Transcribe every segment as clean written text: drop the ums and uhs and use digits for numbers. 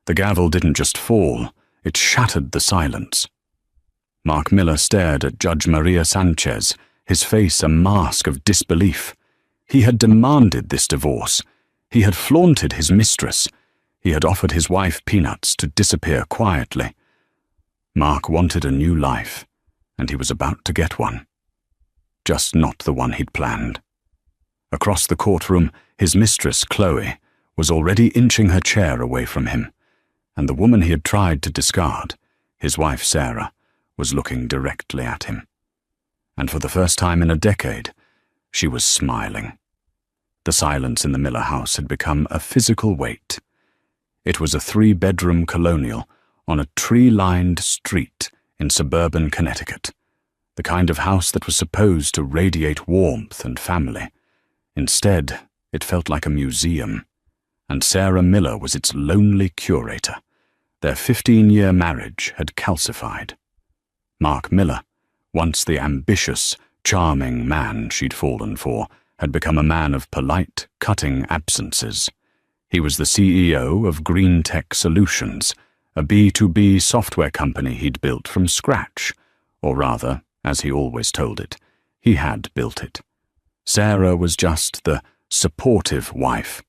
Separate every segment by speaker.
Speaker 1: The gavel didn't just fall, it shattered the silence. Mark Miller stared at Judge Maria Sanchez, his face a mask of disbelief. He had demanded this divorce. He had flaunted his mistress. He had offered his wife peanuts to disappear quietly. Mark wanted a new life, and he was about to get one. Just not the one he'd planned. Across the courtroom, his mistress, Chloe, was already inching her chair away from him, and the woman he had tried to discard, his wife Sarah, was looking directly at him. And for the first time in a decade, she was smiling. The silence in the Miller house had become a physical weight. It was a 3-bedroom colonial on a tree-lined street in suburban Connecticut, the kind of house that was supposed to radiate warmth and family. Instead, it felt like a museum, and Sarah Miller was its lonely curator. Their 15-year marriage had calcified. Mark Miller, once the ambitious, charming man she'd fallen for, had become a man of polite, cutting absences. He was the CEO of Green Tech Solutions, a B2B software company he'd built from scratch, or rather, as he always told it, he had built it. Sarah was just the supportive wife,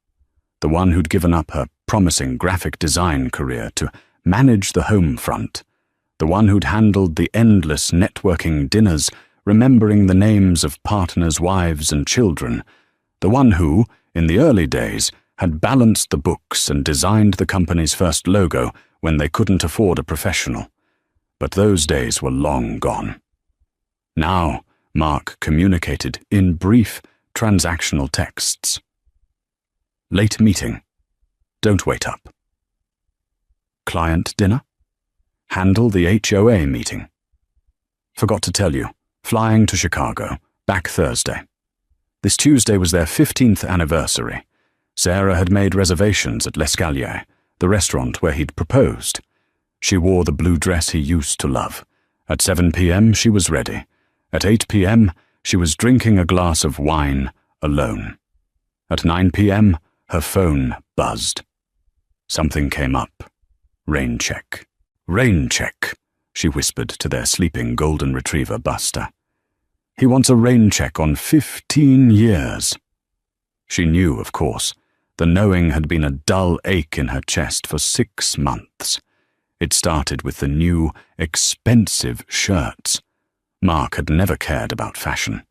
Speaker 1: the one who'd given up her promising graphic design career to manage the home front, the one who'd handled the endless networking dinners, remembering the names of partners' wives and children, the one who, in the early days, had balanced the books and designed the company's first logo when they couldn't afford a professional. But those days were long gone. Now, Mark communicated in brief, transactional texts. Late meeting. Don't wait up. Client dinner? Handle the HOA meeting. Forgot to tell you, flying to Chicago, back Thursday. This Tuesday was their 15th anniversary. Sarah had made reservations at L'Escalier, the restaurant where he'd proposed. She wore the blue dress he used to love. At 7 p.m. she was ready. At 8 p.m. she was drinking a glass of wine alone. At 9 p.m. her phone buzzed. Something came up. Rain check. Rain check, she whispered to their sleeping golden retriever Buster. He wants a rain check on 15 years. She knew, of course. The knowing had been a dull ache in her chest for 6 months. It started with the new, expensive shirts. Mark had never cared about fashion.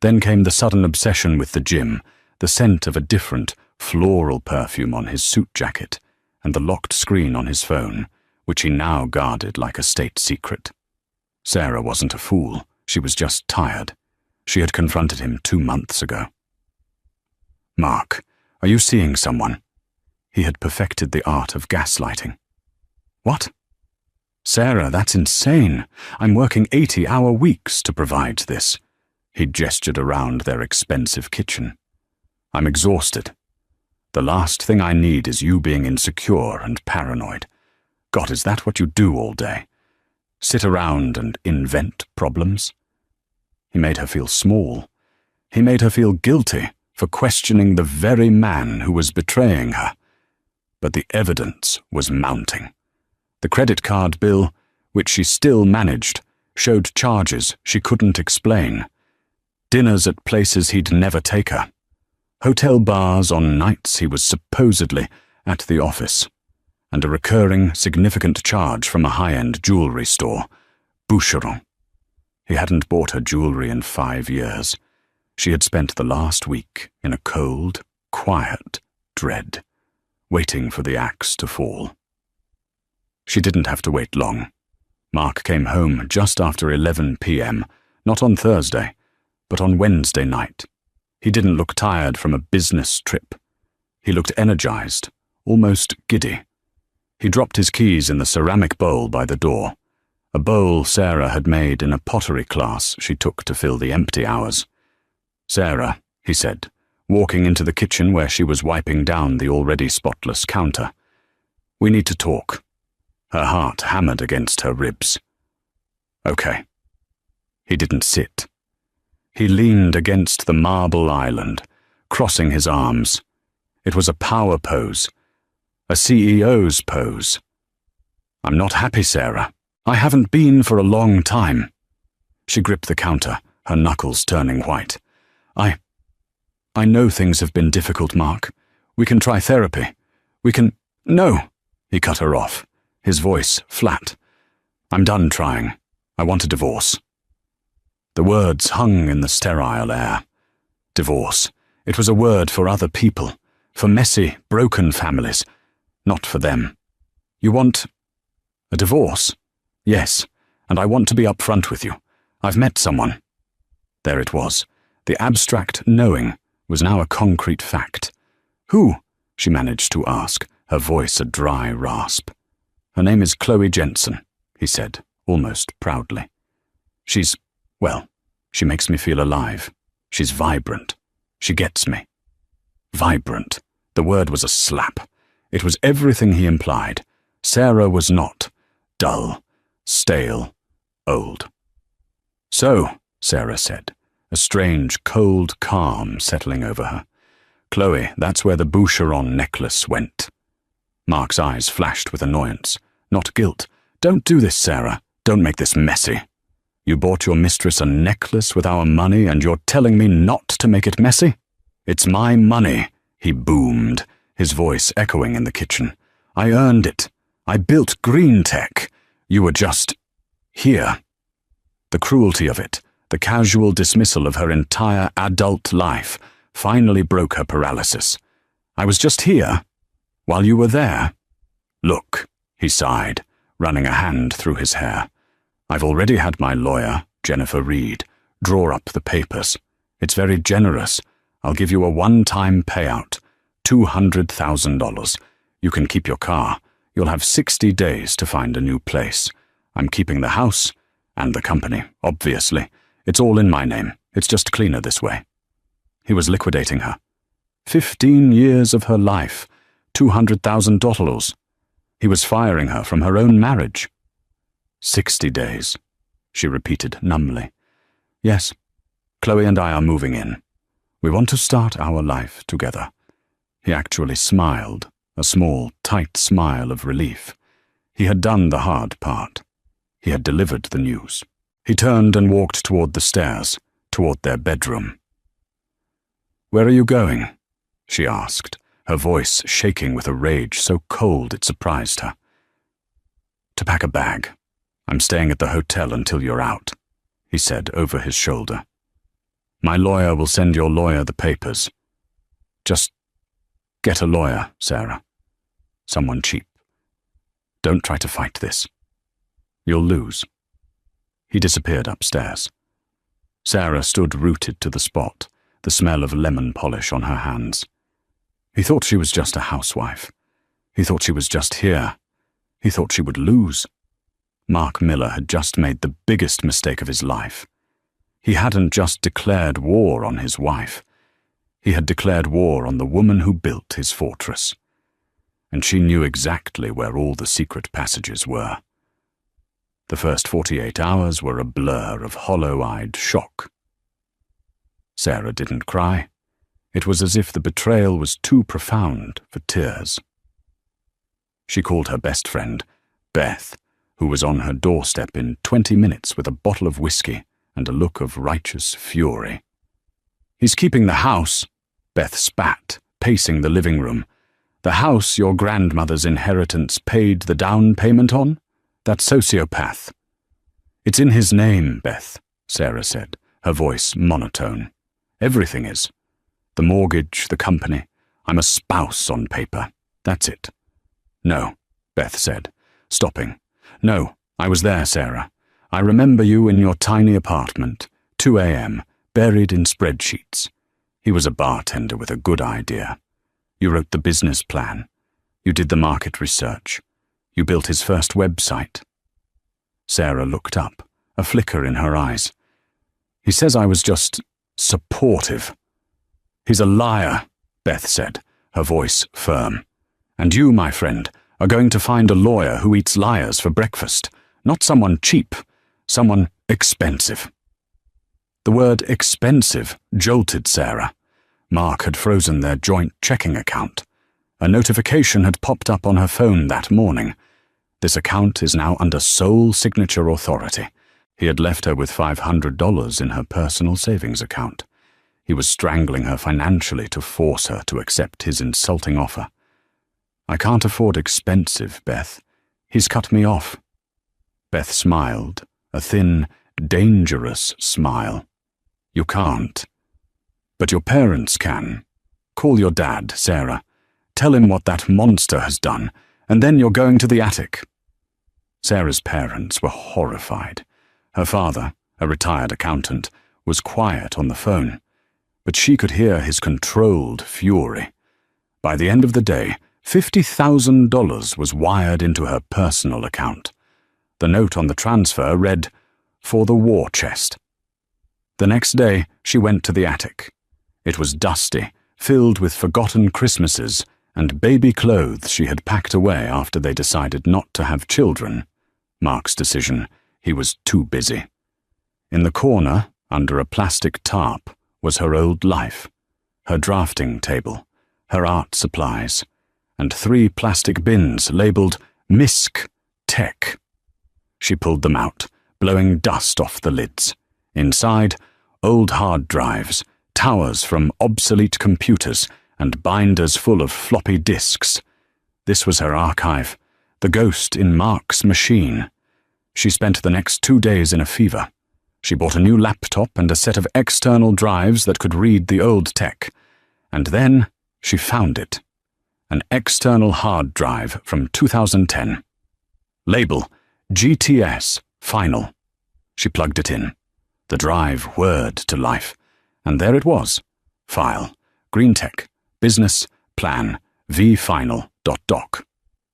Speaker 1: Then came the sudden obsession with the gym, the scent of a different, floral perfume on his suit jacket, and the locked screen on his phone, which he now guarded like a state secret. Sarah wasn't a fool. She was just tired. She had confronted him 2 months ago. Mark, are you seeing someone? He had perfected the art of gaslighting. What? Sarah, that's insane. I'm working 80-hour weeks to provide this. He gestured around their expensive kitchen. I'm exhausted. The last thing I need is you being insecure and paranoid. God, is that what you do all day? Sit around and invent problems? He made her feel small. He made her feel guilty for questioning the very man who was betraying her. But the evidence was mounting. The credit card bill, which she still managed, showed charges she couldn't explain. Dinners at places he'd never take her. Hotel bars on nights he was supposedly at the office. And a recurring, significant charge from a high-end jewelry store, Boucheron. He hadn't bought her jewelry in 5 years. She had spent the last week in a cold, quiet dread, waiting for the axe to fall. She didn't have to wait long. Mark came home just after 11 p.m., not on Thursday, but on Wednesday night. He didn't look tired from a business trip. He looked energized, almost giddy. He dropped his keys in the ceramic bowl by the door, a bowl Sarah had made in a pottery class she took to fill the empty hours. Sarah, he said, walking into the kitchen where she was wiping down the already spotless counter. We need to talk. Her heart hammered against her ribs. Okay. He didn't sit. He leaned against the marble island, crossing his arms. It was a power pose. A CEO's pose. I'm not happy, Sarah. I haven't been for a long time. She gripped the counter, her knuckles turning white. I know things have been difficult, Mark. We can try therapy. We can— No, he cut her off, his voice flat. I'm done trying. I want a divorce. The words hung in the sterile air. Divorce. It was a word for other people, for messy, broken families, not for them. You want a divorce? Yes, and I want to be upfront with you. I've met someone. There it was. The abstract knowing was now a concrete fact. Who? She managed to ask, her voice a dry rasp. Her name is Chloe Jensen, he said, almost proudly. Well, she makes me feel alive. She's vibrant. She gets me. Vibrant. The word was a slap. It was everything he implied. Sarah was not. Dull. Stale. Old. So, Sarah said, a strange, cold calm settling over her. Chloe, that's where the Boucheron necklace went. Mark's eyes flashed with annoyance, not guilt. Don't do this, Sarah. Don't make this messy. You bought your mistress a necklace with our money and you're telling me not to make it messy? It's my money, he boomed, his voice echoing in the kitchen. I earned it. I built Green Tech. You were just here. The cruelty of it, the casual dismissal of her entire adult life, finally broke her paralysis. I was just here, while you were there. Look, he sighed, running a hand through his hair. I've already had my lawyer, Jennifer Reed, draw up the papers. It's very generous. I'll give you a one-time payout, $200,000. You can keep your car. You'll have 60 days to find a new place. I'm keeping the house and the company, obviously. It's all in my name. It's just cleaner this way. He was liquidating her. 15 years of her life, $200,000. He was firing her from her own marriage. 60 days, she repeated numbly. Yes, Chloe and I are moving in. We want to start our life together. He actually smiled, a small, tight smile of relief. He had done the hard part. He had delivered the news. He turned and walked toward the stairs, toward their bedroom. Where are you going? She asked, her voice shaking with a rage so cold it surprised her. To pack a bag. I'm staying at the hotel until you're out, he said over his shoulder. My lawyer will send your lawyer the papers. Just get a lawyer, Sarah. Someone cheap. Don't try to fight this. You'll lose. He disappeared upstairs. Sarah stood rooted to the spot, the smell of lemon polish on her hands. He thought she was just a housewife. He thought she was just here. He thought she would lose. Mark Miller had just made the biggest mistake of his life. He hadn't just declared war on his wife. He had declared war on the woman who built his fortress. And she knew exactly where all the secret passages were. The first 48 hours were a blur of hollow-eyed shock. Sarah didn't cry. It was as if the betrayal was too profound for tears. She called her best friend, Beth, who was on her doorstep in 20 minutes with a bottle of whiskey and a look of righteous fury. He's keeping the house, Beth spat, pacing the living room. The house your grandmother's inheritance paid the down payment on? That sociopath. It's in his name, Beth, Sarah said, her voice monotone. Everything is. The mortgage, the company. I'm a spouse on paper. That's it. No, Beth said, stopping. No, I was there, Sarah. I remember you in your tiny apartment, 2 a.m., buried in spreadsheets. He was a bartender with a good idea. You wrote the business plan. You did the market research. You built his first website. Sarah looked up, a flicker in her eyes. He says I was just supportive. He's a liar, Beth said, her voice firm. And you, my friend, are going to find a lawyer who eats liars for breakfast, not someone cheap, someone expensive. The word expensive jolted Sarah. Mark had frozen their joint checking account. A notification had popped up on her phone that morning. This account is now under sole signature authority. He had left her with $500 in her personal savings account. He was strangling her financially to force her to accept his insulting offer. I can't afford expensive, Beth. He's cut me off. Beth smiled, a thin, dangerous smile. You can't. But your parents can. Call your dad, Sarah. Tell him what that monster has done, and then you're going to the attic. Sarah's parents were horrified. Her father, a retired accountant, was quiet on the phone, but she could hear his controlled fury. By the end of the day, $50,000 was wired into her personal account. The note on the transfer read, "For the war chest." The next day, she went to the attic. It was dusty, filled with forgotten Christmases and baby clothes she had packed away after they decided not to have children. Mark's decision. He was too busy. In the corner, under a plastic tarp, was her old life, her drafting table, her art supplies, and 3 plastic bins labeled MISC Tech. She pulled them out, blowing dust off the lids. Inside, old hard drives, towers from obsolete computers, and binders full of floppy disks. This was her archive, the ghost in Mark's machine. She spent the next 2 days in a fever. She bought a new laptop and a set of external drives that could read the old tech. And then she found it. An external hard drive from 2010. Label, GTS, Final. She plugged it in. The drive whirred to life. And there it was. File, Green Tech, Business, Plan, vfinal.doc.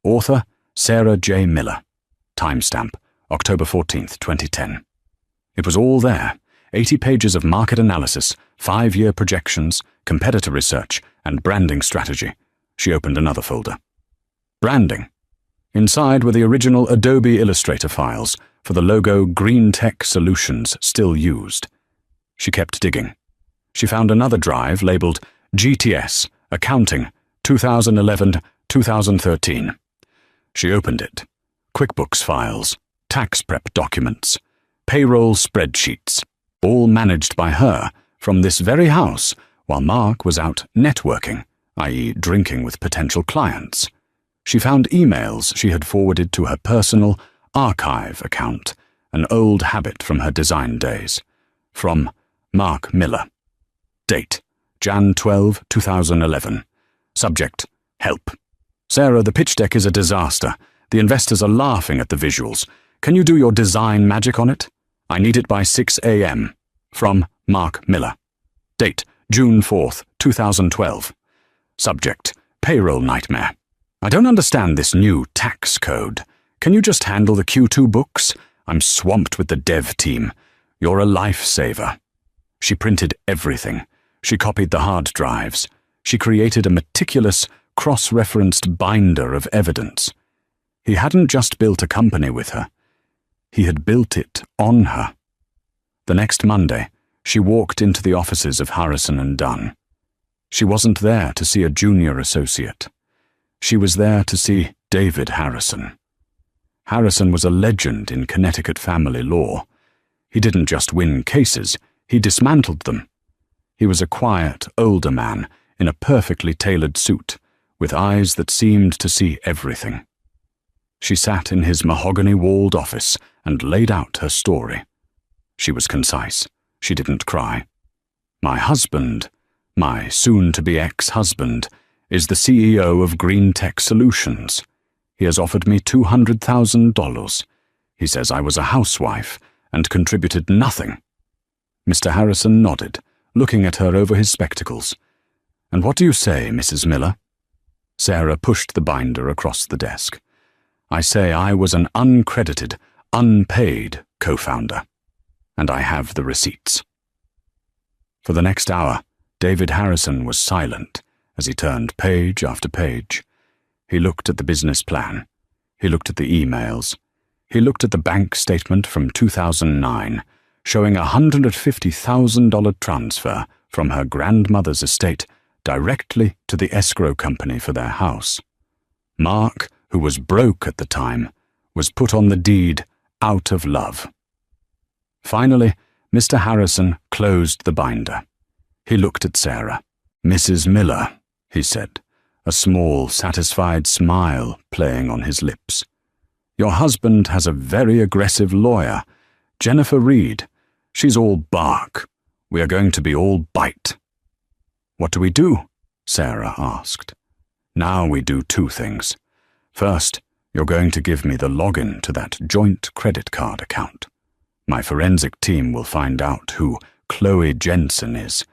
Speaker 1: Author, Sarah J. Miller. Timestamp, October 14th, 2010. It was all there. 80 pages of market analysis, 5-year projections, competitor research, and branding strategy. She opened another folder. Branding. Inside were the original Adobe Illustrator files for the logo Green Tech Solutions still used. She kept digging. She found another drive labeled GTS, Accounting, 2011-2013. She opened it. QuickBooks files, tax prep documents, payroll spreadsheets, all managed by her from this very house while Mark was out networking, i.e. drinking with potential clients. She found emails she had forwarded to her personal archive account, an old habit from her design days. From Mark Miller. Date, Jan 12, 2011. Subject, help. Sarah, the pitch deck is a disaster. The investors are laughing at the visuals. Can you do your design magic on it? I need it by 6 a.m. From Mark Miller. Date, June 4th, 2012. Subject, payroll nightmare. I don't understand this new tax code. Can you just handle the Q2 books? I'm swamped with the dev team. You're a lifesaver. She printed everything. She copied the hard drives. She created a meticulous, cross-referenced binder of evidence. He hadn't just built a company with her. He had built it on her. The next Monday, she walked into the offices of Harrison and Dunn. She wasn't there to see a junior associate. She was there to see David Harrison. Harrison was a legend in Connecticut family law. He didn't just win cases, he dismantled them. He was a quiet, older man in a perfectly tailored suit, with eyes that seemed to see everything. She sat in his mahogany-walled office and laid out her story. She was concise. She didn't cry. My husband, my soon-to-be ex-husband, is the CEO of Green Tech Solutions. He has offered me $200,000. He says I was a housewife and contributed nothing. Mr. Harrison nodded, looking at her over his spectacles. And what do you say, Mrs. Miller? Sarah pushed the binder across the desk. I say I was an uncredited, unpaid co-founder, and I have the receipts. For the next hour, David Harrison was silent as he turned page after page. He looked at the business plan. He looked at the emails. He looked at the bank statement from 2009, showing a $150,000 transfer from her grandmother's estate directly to the escrow company for their house. Mark, who was broke at the time, was put on the deed out of love. Finally, Mr. Harrison closed the binder. He looked at Sarah. "Mrs. Miller," he said, a small, satisfied smile playing on his lips. "Your husband has a very aggressive lawyer, Jennifer Reed. She's all bark. We are going to be all bite." "What do we do?" Sarah asked. "Now we do two things. First, you're going to give me the login to that joint credit card account. My forensic team will find out who Chloe Jensen is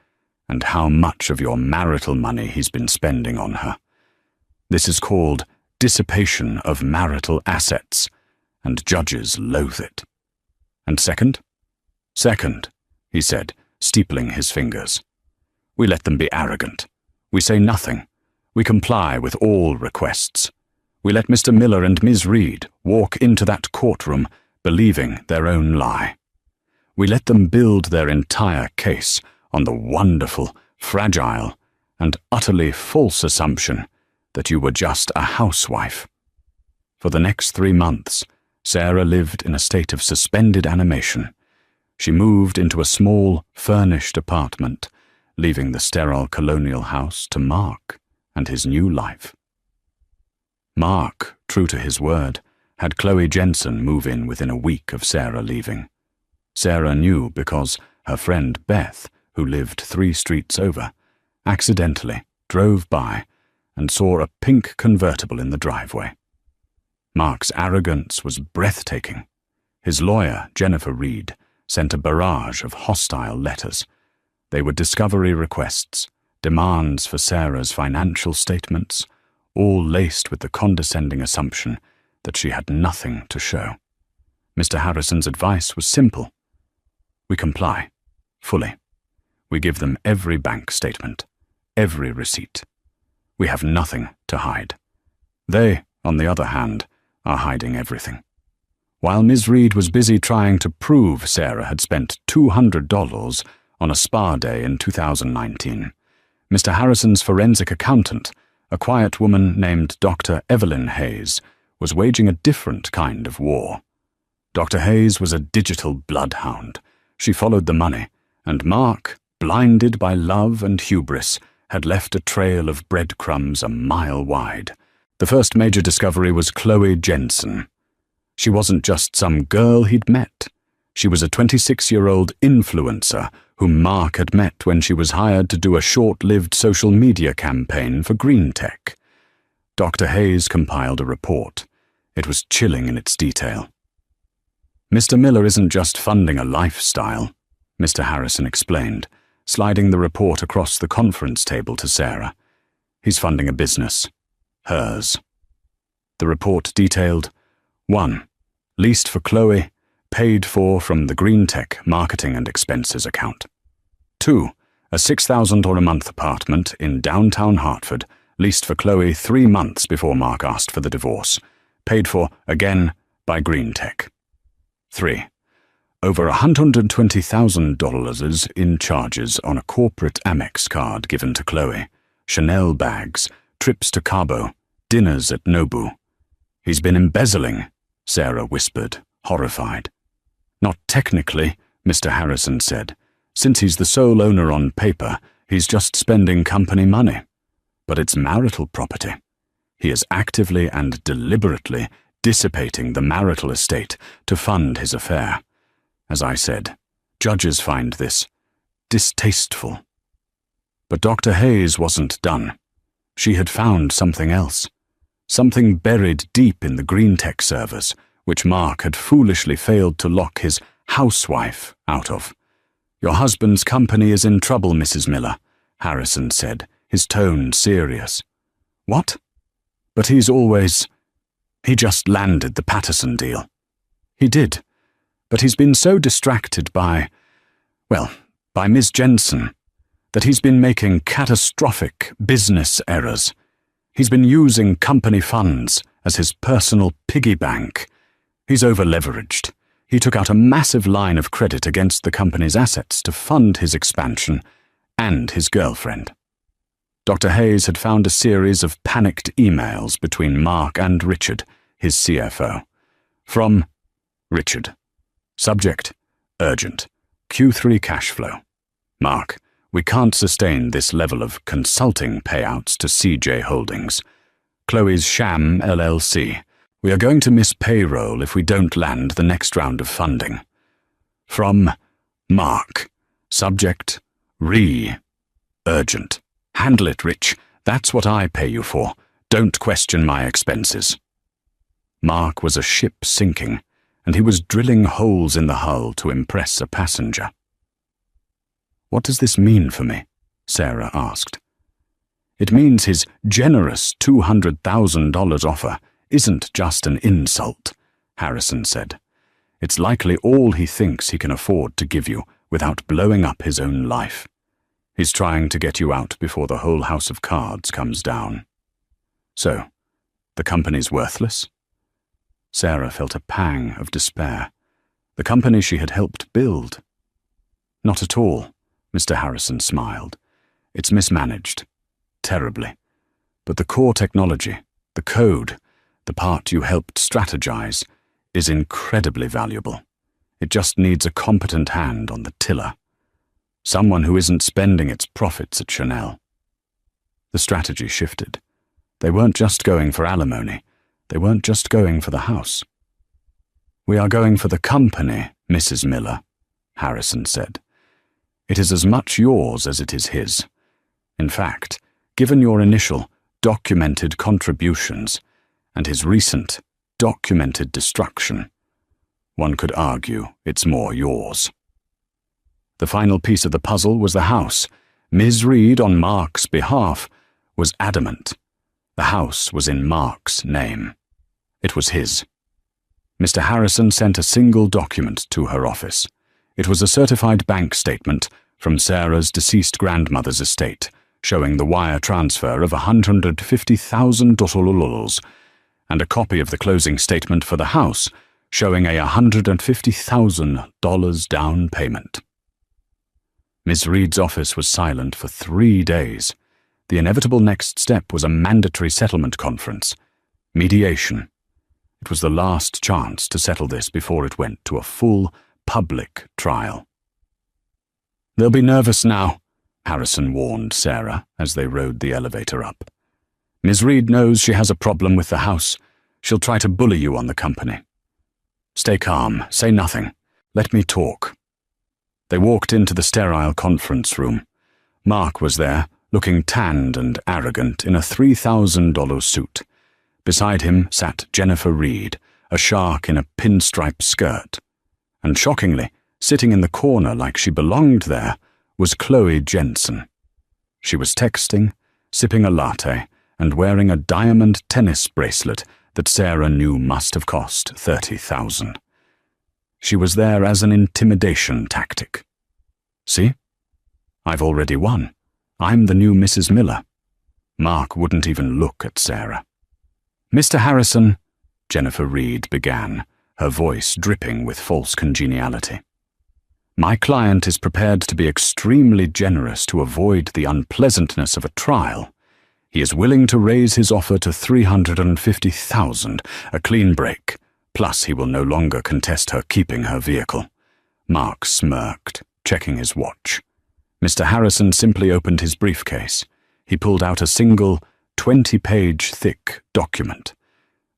Speaker 1: and how much of your marital money he's been spending on her. This is called dissipation of marital assets, and judges loathe it. And second?" "Second," he said, steepling his fingers. "We let them be arrogant. We say nothing. We comply with all requests. We let Mr. Miller and Ms. Reed walk into that courtroom believing their own lie. We let them build their entire case on the wonderful, fragile, and utterly false assumption that you were just a housewife." For the next 3 months, Sarah lived in a state of suspended animation. She moved into a small, furnished apartment, leaving the sterile colonial house to Mark and his new life. Mark, true to his word, had Chloe Jensen move in within a week of Sarah leaving. Sarah knew because her friend Beth, who lived 3 streets over, accidentally drove by and saw a pink convertible in the driveway. Mark's arrogance was breathtaking. His lawyer, Jennifer Reed, sent a barrage of hostile letters. They were discovery requests, demands for Sarah's financial statements, all laced with the condescending assumption that she had nothing to show. Mr. Harrison's advice was simple. We comply, fully. We give them every bank statement, every receipt. We have nothing to hide. They, on the other hand, are hiding everything. While Ms. Reed was busy trying to prove Sarah had spent $200 on a spa day in 2019, Mr. Harrison's forensic accountant, a quiet woman named Dr. Evelyn Hayes, was waging a different kind of war. Dr. Hayes was a digital bloodhound. She followed the money, and Mark, blinded by love and hubris, had left a trail of breadcrumbs a mile wide. The first major discovery was Chloe Jensen. She wasn't just some girl he'd met. She was a 26-year-old influencer whom Mark had met when she was hired to do a short-lived social media campaign for green tech. Dr. Hayes compiled a report. It was chilling in its detail. "Mr. Miller isn't just funding a lifestyle," Mr. Harrison explained, sliding the report across the conference table to Sarah. "He's funding a business. Hers." The report detailed 1. Leased for Chloe, paid for from the Green Tech marketing and expenses account. 2. A $6,000 a month apartment in downtown Hartford, leased for Chloe 3 months before Mark asked for the divorce, paid for, again, by Green Tech. 3. Over $120,000 in charges on a corporate Amex card given to Chloe, Chanel bags, trips to Cabo, dinners at Nobu. "He's been embezzling," Sarah whispered, horrified. "Not technically," Mr. Harrison said. "Since he's the sole owner on paper, he's just spending company money. But it's marital property. He is actively and deliberately dissipating the marital estate to fund his affair. As I said, judges find this distasteful." But Dr. Hayes wasn't done. She had found something else. Something buried deep in the Green Tech servers, which Mark had foolishly failed to lock his housewife out of. "Your husband's company is in trouble, Mrs. Miller," Harrison said, his tone serious. "What?" "But he just landed the Patterson deal." "He did, but he's been so distracted by Miss Jensen, that he's been making catastrophic business errors. He's been using company funds as his personal piggy bank. He's over-leveraged. He took out a massive line of credit against the company's assets to fund his expansion and his girlfriend." Dr. Hayes had found a series of panicked emails between Mark and Richard, his CFO. From Richard. Subject: urgent. Q3 cash flow. Mark: we can't sustain this level of consulting payouts to CJ Holdings. Chloe's Sham LLC. We are going to miss payroll if we don't land the next round of funding. From Mark. Subject: urgent. Handle it, Rich. That's what I pay you for. Don't question my expenses. Mark was a ship sinking, and he was drilling holes in the hull to impress a passenger. What does this mean for me? Sarah asked. It means his generous $200,000 offer isn't just an insult, Harrison said. It's likely all he thinks he can afford to give you without blowing up his own life. He's trying to get you out before the whole house of cards comes down. So, the company's worthless? Sarah felt a pang of despair. The company she had helped build. Not at all, Mr. Harrison smiled. It's mismanaged. Terribly. But the core technology, the code, the part you helped strategize, is incredibly valuable. It just needs a competent hand on the tiller. Someone who isn't spending its profits at Chanel. The strategy shifted. They weren't just going for alimony. They weren't just going for the house. We are going for the company, Mrs. Miller, Harrison said. It is as much yours as it is his. In fact, given your initial, documented contributions and his recent, documented destruction, one could argue it's more yours. The final piece of the puzzle was the house. Ms. Reed, on Mark's behalf, was adamant. The house was in Mark's name. It was his. Mr. Harrison sent a single document to her office. It was a certified bank statement from Sarah's deceased grandmother's estate, showing the wire transfer of $150,000 and a copy of the closing statement for the house, showing a $150,000 down payment. Ms. Reed's office was silent for 3 days. The inevitable next step was a mandatory settlement conference. Mediation. It was the last chance to settle this before it went to a full, public trial. They'll be nervous now, Harrison warned Sarah as they rode the elevator up. Ms. Reed knows she has a problem with the house. She'll try to bully you on the company. Stay calm. Say nothing. Let me talk. They walked into the sterile conference room. Mark was there, looking tanned and arrogant in a $3,000 suit. Beside him sat Jennifer Reed, a shark in a pinstripe skirt. And shockingly, sitting in the corner like she belonged there, was Chloe Jensen. She was texting, sipping a latte, and wearing a diamond tennis bracelet that Sarah knew must have cost $30,000. She was there as an intimidation tactic. See? I've already won. I'm the new Mrs. Miller. Mark wouldn't even look at Sarah. Mr. Harrison, Jennifer Reed began, her voice dripping with false congeniality. My client is prepared to be extremely generous to avoid the unpleasantness of a trial. He is willing to raise his offer to $350,000, a clean break. Plus, he will no longer contest her keeping her vehicle. Mark smirked, checking his watch. Mr. Harrison simply opened his briefcase. He pulled out a single, 20-page thick document.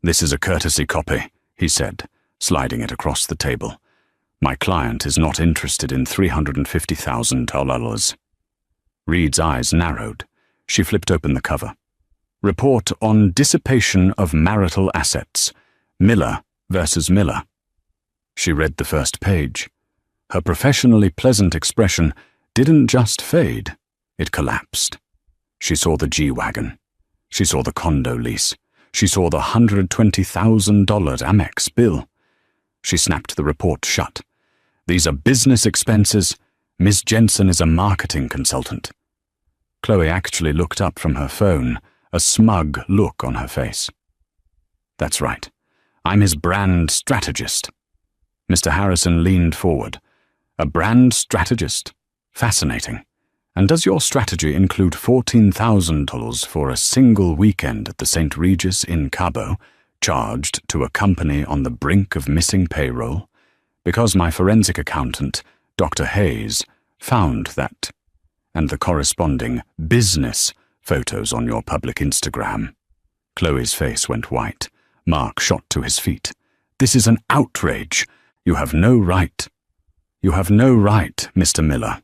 Speaker 1: This is a courtesy copy, he said, sliding it across the table. My client is not interested in $350,000. Reed's eyes narrowed. She flipped open the cover. Report on dissipation of marital assets. Miller versus Miller. She read the first page. Her professionally pleasant expression didn't just fade, it collapsed. She saw the G-Wagon. She saw the condo lease. She saw the $120,000 Amex bill. She snapped the report shut. These are business expenses. Ms. Jensen is a marketing consultant. Chloe actually looked up from her phone, a smug look on her face. That's right. I'm his brand strategist. Mr. Harrison leaned forward. A brand strategist? Fascinating. And does your strategy include $14,000 for a single weekend at the St. Regis in Cabo, charged to a company on the brink of missing payroll? Because my forensic accountant, Dr. Hayes, found that, and the corresponding business photos on your public Instagram. Chloe's face went white. Mark shot to his feet. This is an outrage. You have no right. You have no right, Mr. Miller.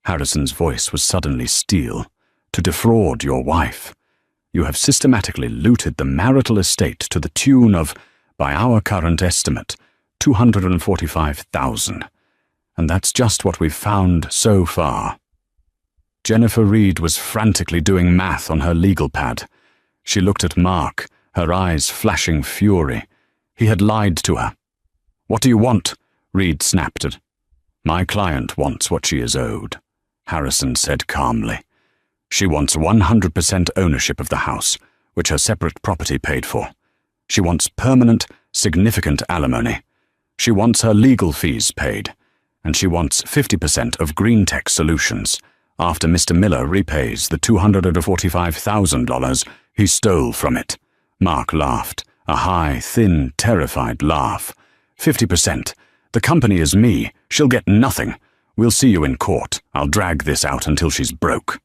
Speaker 1: Harrison's voice was suddenly steel. To defraud your wife. You have systematically looted the marital estate to the tune of, by our current estimate, $245,000. And that's just what we've found so far. Jennifer Reed was frantically doing math on her legal pad. She looked at Mark, her eyes flashing fury. He had lied to her. What do you want? Reed snapped it. My client wants what she is owed, Harrison said calmly. She wants 100% ownership of the house, which her separate property paid for. She wants permanent, significant alimony. She wants her legal fees paid. And she wants 50% of Green Tech Solutions, after Mr. Miller repays the $245,000 he stole from it. Mark laughed, a high, thin, terrified laugh. 50%. The company is me. She'll get nothing. We'll see you in court. I'll drag this out until she's broke.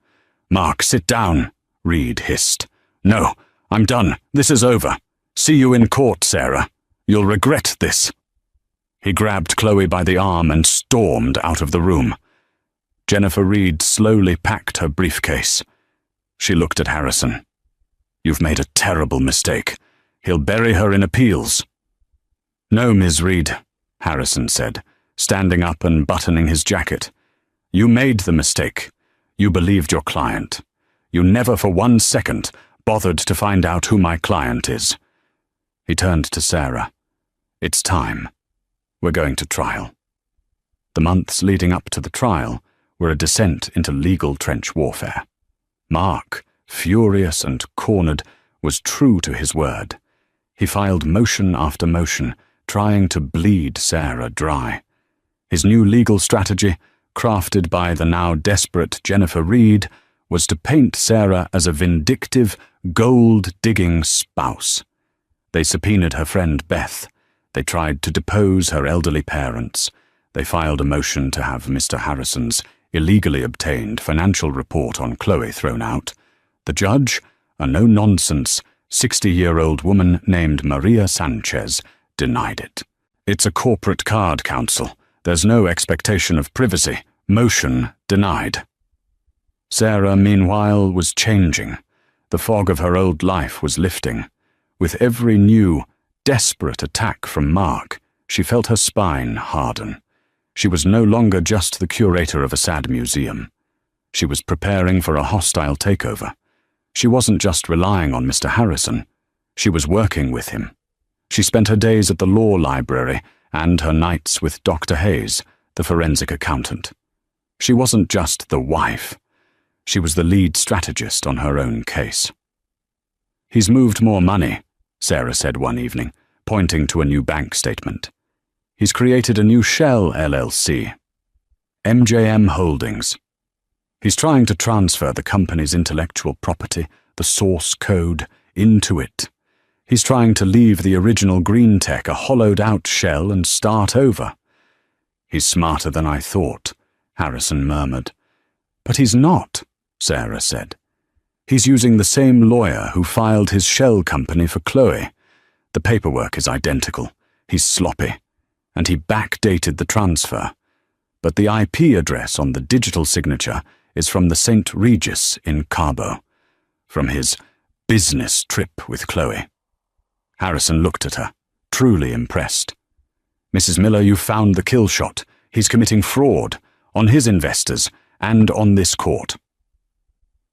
Speaker 1: Mark, sit down, Reed hissed. No, I'm done. This is over. See you in court, Sarah. You'll regret this. He grabbed Chloe by the arm and stormed out of the room. Jennifer Reed slowly packed her briefcase. She looked at Harrison. You've made a terrible mistake. He'll bury her in appeals. No, Ms. Reed, Harrison said, standing up and buttoning his jacket. You made the mistake. You believed your client. You never for 1 second bothered to find out who my client is. He turned to Sarah. It's time. We're going to trial. The months leading up to the trial were a descent into legal trench warfare. Mark, furious and cornered, was true to his word. He filed motion after motion, trying to bleed Sarah dry. His new legal strategy, crafted by the now desperate Jennifer Reed, was to paint Sarah as a vindictive, gold-digging spouse. They subpoenaed her friend Beth. They tried to depose her elderly parents. They filed a motion to have Mr. Harrison's illegally obtained financial report on Chloe thrown out. The judge, a no-nonsense, 60-year-old woman named Maria Sanchez, denied it. It's a corporate card, counsel. There's no expectation of privacy. Motion denied. Sarah, meanwhile, was changing. The fog of her old life was lifting. With every new, desperate attack from Mark, she felt her spine harden. She was no longer just the curator of a sad museum. She was preparing for a hostile takeover. She wasn't just relying on Mr. Harrison. She was working with him. She spent her days at the law library and her nights with Dr. Hayes, the forensic accountant. She wasn't just the wife. She was the lead strategist on her own case. He's moved more money, Sarah said one evening, pointing to a new bank statement. He's created a new shell LLC, MJM Holdings. He's trying to transfer the company's intellectual property, the source code, into it. He's trying to leave the original Green Tech a hollowed-out shell and start over. He's smarter than I thought, Harrison murmured. But he's not, Sarah said. He's using the same lawyer who filed his shell company for Chloe. The paperwork is identical. He's sloppy. And he backdated the transfer. But the IP address on the digital signature is from the St. Regis in Cabo, from his business trip with Chloe. Harrison looked at her, truly impressed. Mrs. Miller, you found the kill shot. He's committing fraud on his investors and on this court.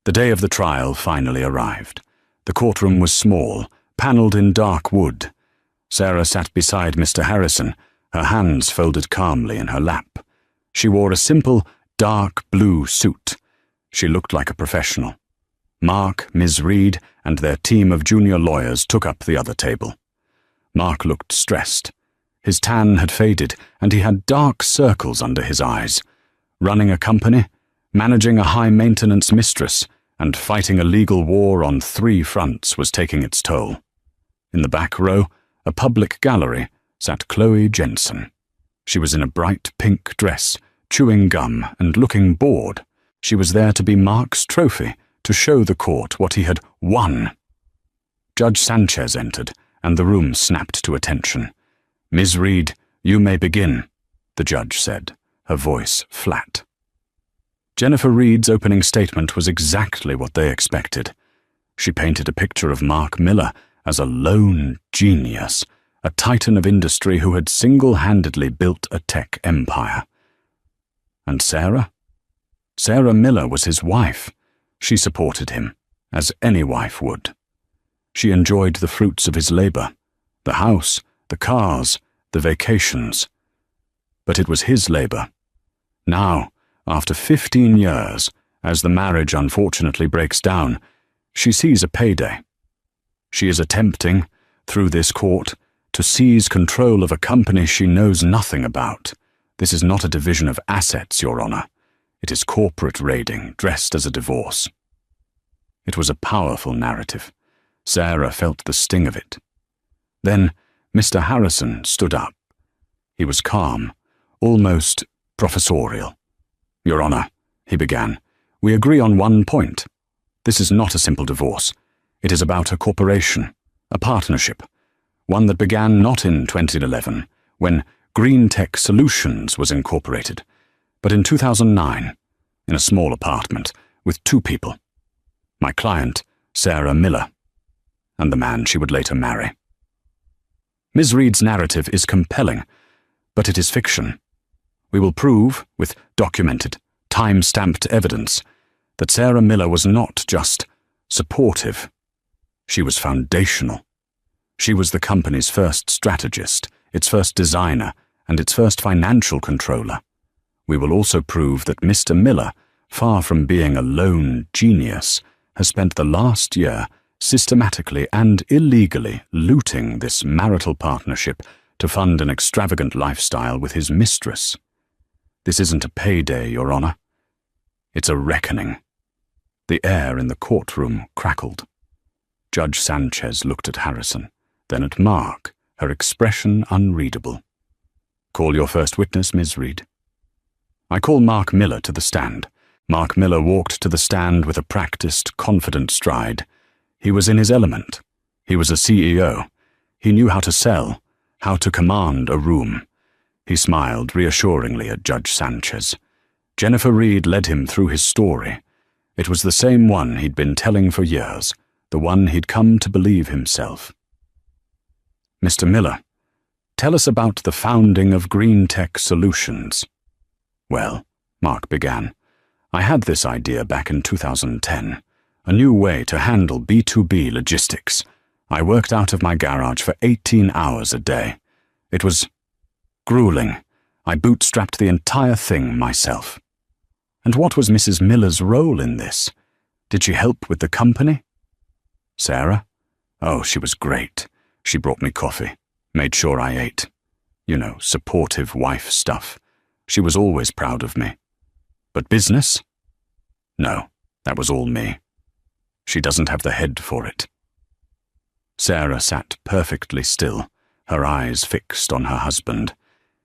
Speaker 1: The day of the trial finally arrived. The courtroom was small, panelled in dark wood. Sarah sat beside Mr. Harrison, her hands folded calmly in her lap. She wore a simple, dark blue suit. She looked like a professional. Mark, Ms. Reed, and their team of junior lawyers took up the other table. Mark looked stressed. His tan had faded, and he had dark circles under his eyes. Running a company? Managing a high-maintenance mistress and fighting a legal war on 3 fronts was taking its toll. In the back row, a public gallery, sat Chloe Jensen. She was in a bright pink dress, chewing gum and looking bored. She was there to be Mark's trophy, to show the court what he had won. Judge Sanchez entered, and the room snapped to attention. "Ms. Reed, you may begin," the judge said, her voice flat. Jennifer Reed's opening statement was exactly what they expected. She painted a picture of Mark Miller as a lone genius, a titan of industry who had single-handedly built a tech empire. And Sarah? Sarah Miller was his wife. She supported him, as any wife would. She enjoyed the fruits of his labor, the house, the cars, the vacations. But it was his labor. Now, after 15 years, as the marriage unfortunately breaks down, she sees a payday. She is attempting, through this court, to seize control of a company she knows nothing about. This is not a division of assets, Your Honor. It is corporate raiding, dressed as a divorce. It was a powerful narrative. Sarah felt the sting of it. Then Mr. Harrison stood up. He was calm, almost professorial. "Your Honor," he began, "we agree on one point. This is not a simple divorce. It is about a corporation, a partnership, one that began not in 2011, when Green Tech Solutions was incorporated, but in 2009, in a small apartment, with 2 people. My client, Sarah Miller, and the man she would later marry. Ms. Reed's narrative is compelling, but it is fiction. We will prove, with documented, time-stamped evidence, that Sarah Miller was not just supportive. She was foundational. She was the company's first strategist, its first designer, and its first financial controller. We will also prove that Mr. Miller, far from being a lone genius, has spent the last year systematically and illegally looting this marital partnership to fund an extravagant lifestyle with his mistress. This isn't a payday, Your Honor. It's a reckoning. The air in the courtroom crackled. Judge Sanchez looked at Harrison, then at Mark, her expression unreadable. "Call your first witness, Ms. Reed." I call Mark Miller to the stand. Mark Miller walked to the stand with a practiced, confident stride. He was in his element. He was a CEO. He knew how to sell, how to command a room. He smiled reassuringly at Judge Sanchez. Jennifer Reed led him through his story. It was the same one he'd been telling for years, the one he'd come to believe himself. "Mr. Miller, tell us about the founding of Green Tech Solutions." "Well," Mark began, "I had this idea back in 2010, a new way to handle B2B logistics. I worked out of my garage for 18 hours a day. It was grueling. I bootstrapped the entire thing myself." "And what was Mrs. Miller's role in this? Did she help with the company?" "Sarah? Oh, she was great. She brought me coffee, made sure I ate. You know, supportive wife stuff. She was always proud of me. But business? No, that was all me. She doesn't have the head for it." Sarah sat perfectly still, her eyes fixed on her husband.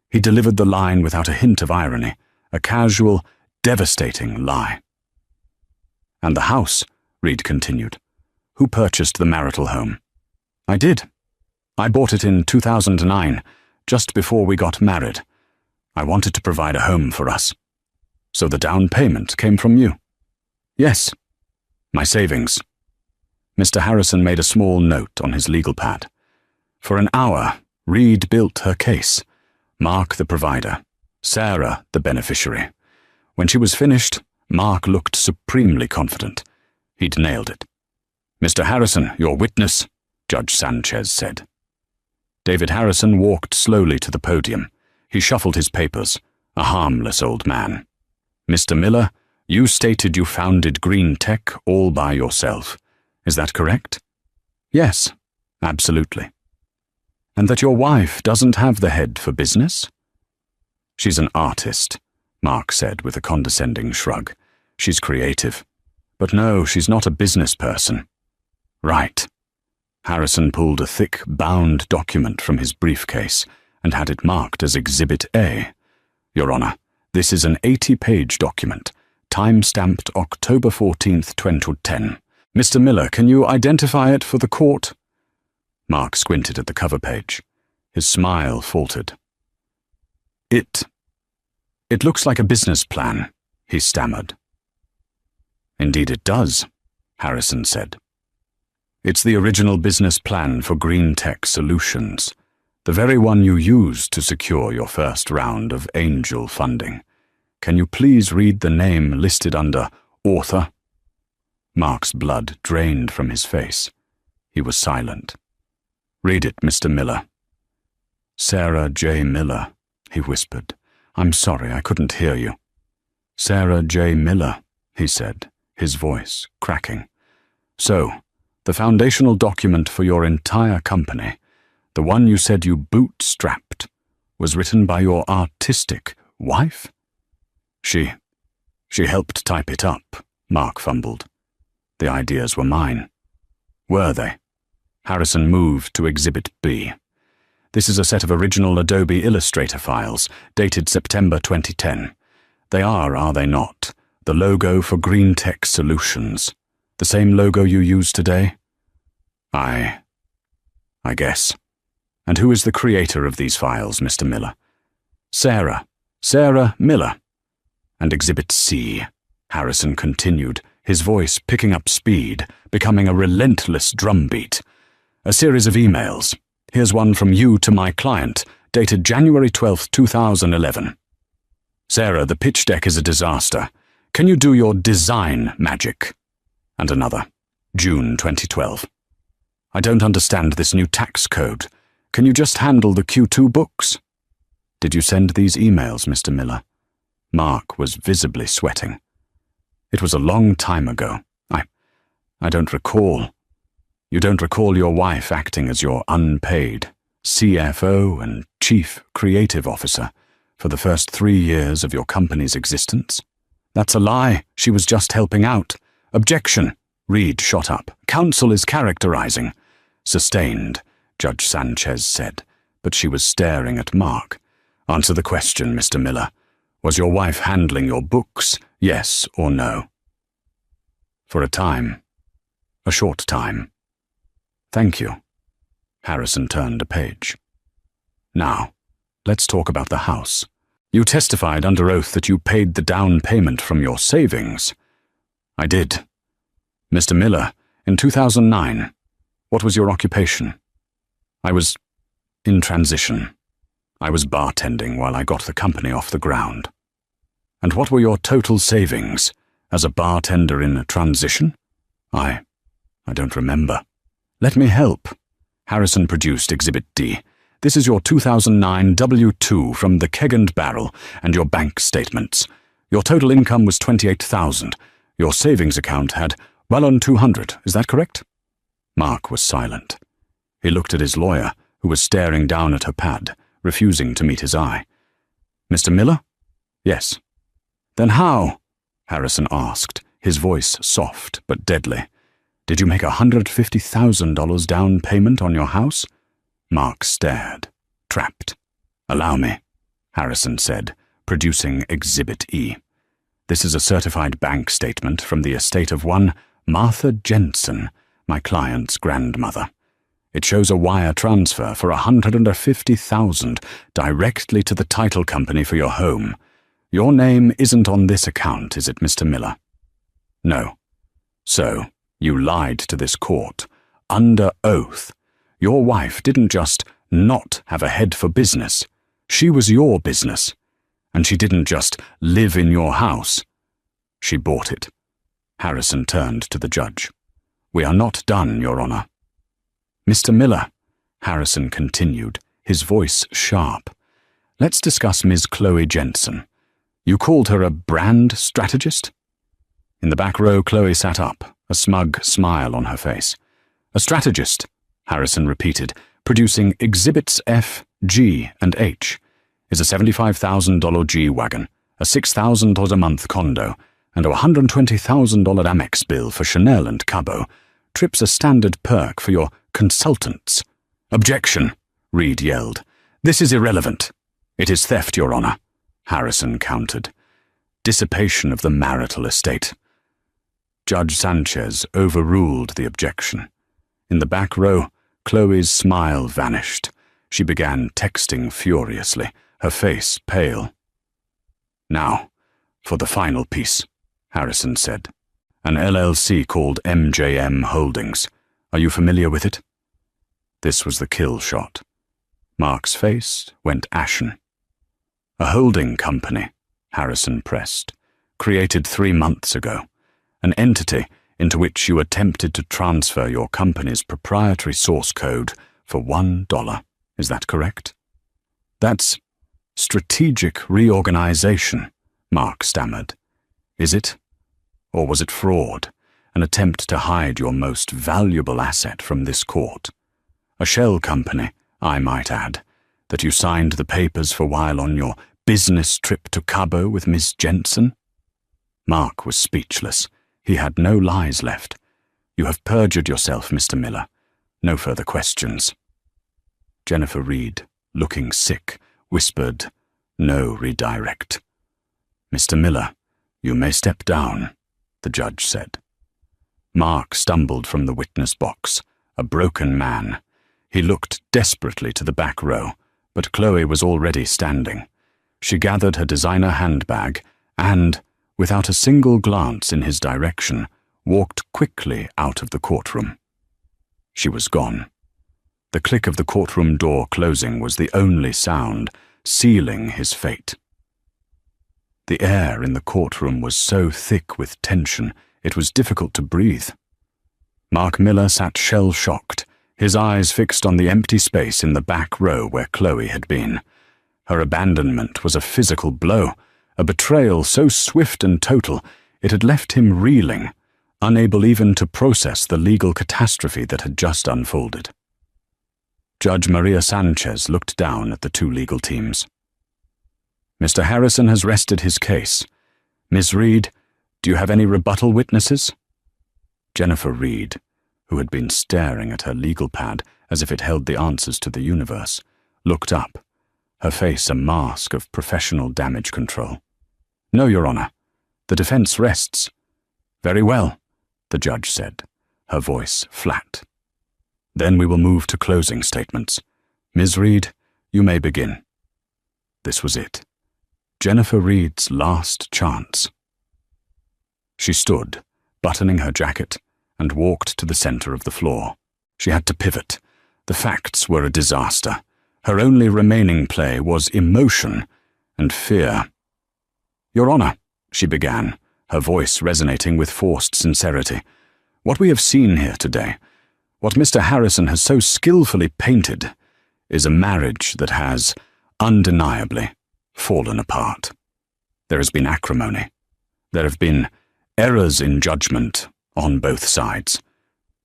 Speaker 1: He delivered the line without a hint of irony, a casual, devastating lie. "And the house," Reed continued. "Who purchased the marital home?" "I did. I bought it in 2009, just before we got married. I wanted to provide a home for us. So the down payment came from you?" "Yes. My savings." Mr. Harrison made a small note on his legal pad. For an hour, Reed built her case. Mark the provider, Sarah the beneficiary. When she was finished, Mark looked supremely confident. He'd nailed it. "Mr. Harrison, your witness," Judge Sanchez said. David Harrison walked slowly to the podium. He shuffled his papers, a harmless old man. "Mr. Miller, you stated you founded Green Tech all by yourself. Is that correct?" "Yes, absolutely." "And that your wife doesn't have the head for business?" "She's an artist," Mark said with a condescending shrug. She's creative. But no, she's not a business person. Right. Harrison pulled a thick, bound document from his briefcase and had it marked as Exhibit A. Your Honor, this is an 80-page document, time-stamped October 14th, 2010. Mr. Miller, can you identify it for the court? Mark squinted at the cover page. His smile faltered. It looks like a business plan, he stammered. Indeed it does, Harrison said. It's the original business plan for Green Tech Solutions, the very one you used to secure your first round of angel funding. Can you please read the name listed under author? Mark's blood drained from his face. He was silent. Read it, Mr. Miller. Sarah J. Miller, he whispered. I'm sorry, I couldn't hear you. Sarah J. Miller, he said, his voice cracking. So, the foundational document for your entire company, the one you said you bootstrapped, was written by your artistic wife? She helped type it up, Mark fumbled. The ideas were mine. Were they? Harrison moved to Exhibit B. This is a set of original Adobe Illustrator files, dated September 2010. They are they not, the logo for Green Tech Solutions? The same logo you use today? I guess. And who is the creator of these files, Mr. Miller? Sarah Miller. And Exhibit C, Harrison continued, his voice picking up speed, becoming a relentless drumbeat. A series of emails. Here's one from you to my client, dated January 12th, 2011. Sarah, the pitch deck is a disaster. Can you do your design magic? And another, June 2012. I don't understand this new tax code. Can you just handle the Q2 books? Did you send these emails, Mr. Miller? Mark was visibly sweating. It was a long time ago. I don't recall. You don't recall your wife acting as your unpaid CFO and Chief Creative Officer for the first 3 years of your company's existence? That's a lie. She was just helping out. Objection. Reed shot up. Counsel is characterizing. Sustained, Judge Sanchez said, but she was staring at Mark. Answer the question, Mr. Miller. Was your wife handling your books, yes or no? For a time. A short time. Thank you. Harrison turned a page. Now, let's talk about the house. You testified under oath that you paid the down payment from your savings. I did. Mr. Miller, in 2009, what was your occupation? I was in transition. I was bartending while I got the company off the ground. And what were your total savings as a bartender in a transition? I don't remember. Let me help. Harrison produced Exhibit D. This is your 2009 W-2 from the Keg and Barrel and your bank statements. Your total income was $28,000. Your savings account had well on $200. Is that correct? Mark was silent. He looked at his lawyer, who was staring down at her pad, refusing to meet his eye. Mr. Miller? Yes. Then how? Harrison asked, his voice soft but deadly. Did you make $150,000 down payment on your house? Mark stared, trapped. Allow me, Harrison said, producing Exhibit E. This is a certified bank statement from the estate of one Martha Jensen, my client's grandmother. It shows a wire transfer for $150,000 directly to the title company for your home. Your name isn't on this account, is it, Mr. Miller? No. So, you lied to this court, under oath. Your wife didn't just not have a head for business. She was your business. And she didn't just live in your house. She bought it. Harrison turned to the judge. We are not done, Your Honor. Mr. Miller, Harrison continued, his voice sharp. Let's discuss Ms. Chloe Jensen. You called her a brand strategist? In the back row, Chloe sat up, a smug smile on her face. A strategist, Harrison repeated, producing Exhibits F, G, and H. Is a $75,000 G-Wagon, a $6,000 a month condo, and a $120,000 Amex bill for Chanel and Cabo. Trip's a standard perk for your consultants." "Objection," Reed yelled. "This is irrelevant." "It is theft, Your Honor," Harrison countered. "Dissipation of the marital estate." Judge Sanchez overruled the objection. In the back row, Chloe's smile vanished. She began texting furiously, her face pale. "Now, for the final piece," Harrison said. "An LLC called MJM Holdings. Are you familiar with it?" This was the kill shot. Mark's face went ashen. "A holding company," Harrison pressed, "created 3 months ago. An entity into which you attempted to transfer your company's proprietary source code for $1. Is that correct?" "That's strategic reorganization," Mark stammered. "Is it? Or was it fraud, an attempt to hide your most valuable asset from this court? A shell company, I might add, that you signed the papers for while on your business trip to Cabo with Miss Jensen?" Mark was speechless. He had no lies left. "You have perjured yourself, Mr. Miller. No further questions." Jennifer Reed, looking sick, whispered, "No redirect." "Mr. Miller, you may step down," the judge said. Mark stumbled from the witness box, a broken man. He looked desperately to the back row, but Chloe was already standing. She gathered her designer handbag and, without a single glance in his direction, walked quickly out of the courtroom. She was gone. The click of the courtroom door closing was the only sound, sealing his fate. The air in the courtroom was so thick with tension, it was difficult to breathe. Mark Miller sat shell-shocked, his eyes fixed on the empty space in the back row where Chloe had been. Her abandonment was a physical blow, a betrayal so swift and total it had left him reeling, unable even to process the legal catastrophe that had just unfolded. Judge Maria Sanchez looked down at the 2 legal teams. "Mr. Harrison has rested his case. Ms. Reed, do you have any rebuttal witnesses?" Jennifer Reed, who had been staring at her legal pad as if it held the answers to the universe, looked up, her face a mask of professional damage control. "No, Your Honor. The defense rests." "Very well," the judge said, her voice flat. "Then we will move to closing statements. Ms. Reed, you may begin." This was it. Jennifer Reed's last chance. She stood, buttoning her jacket, and walked to the center of the floor. She had to pivot. The facts were a disaster. Her only remaining play was emotion and fear. "Your Honor," she began, her voice resonating with forced sincerity, "what we have seen here today, what Mr. Harrison has so skillfully painted, is a marriage that has, undeniably, fallen apart. There has been acrimony. There have been errors in judgment on both sides."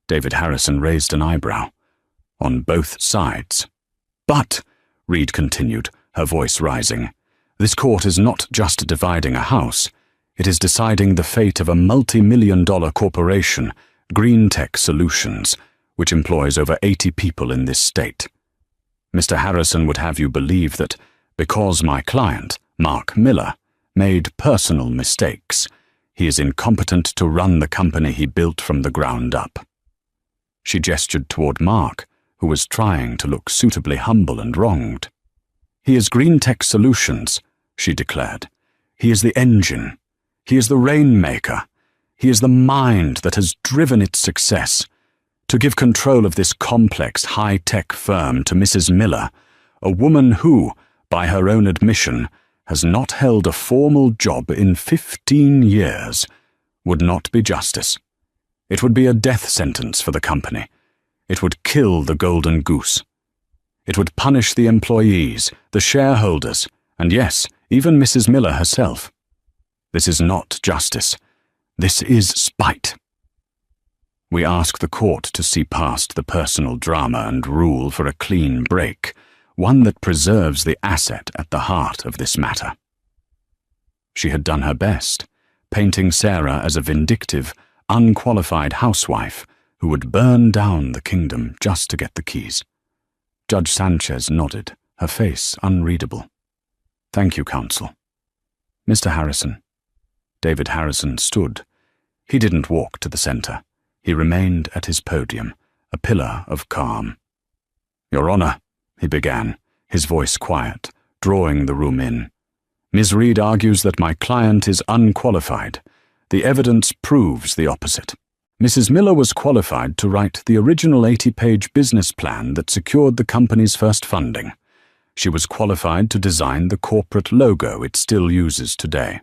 Speaker 1: David Harrison raised an eyebrow. "On both sides." "But," Reed continued, her voice rising, "this court is not just dividing a house. It is deciding the fate of a multi-million-dollar corporation, Green Tech Solutions, which employs over 80 people in this state. Mr. Harrison would have you believe that because my client, Mark Miller, made personal mistakes, he is incompetent to run the company he built from the ground up." She gestured toward Mark, who was trying to look suitably humble and wronged. "He is Green Tech Solutions," she declared. "He is the engine. He is the rainmaker. He is the mind that has driven its success. To give control of this complex, high-tech firm to Mrs. Miller, a woman who, by her own admission, has not held a formal job in 15 years, would not be justice. It would be a death sentence for the company. It would kill the golden goose. It would punish the employees, the shareholders, and yes, even Mrs. Miller herself. This is not justice. This is spite. We ask the court to see past the personal drama and rule for a clean break, one that preserves the asset at the heart of this matter." She had done her best, painting Sarah as a vindictive, unqualified housewife who would burn down the kingdom just to get the keys. Judge Sanchez nodded, her face unreadable. "Thank you, counsel." "Mr. Harrison." David Harrison stood. He didn't walk to the center. He remained at his podium, a pillar of calm. "Your Honor," he began, his voice quiet, drawing the room in. "Ms. Reed argues that my client is unqualified. The evidence proves the opposite. Mrs. Miller was qualified to write the original 80-page business plan that secured the company's first funding. She was qualified to design the corporate logo it still uses today.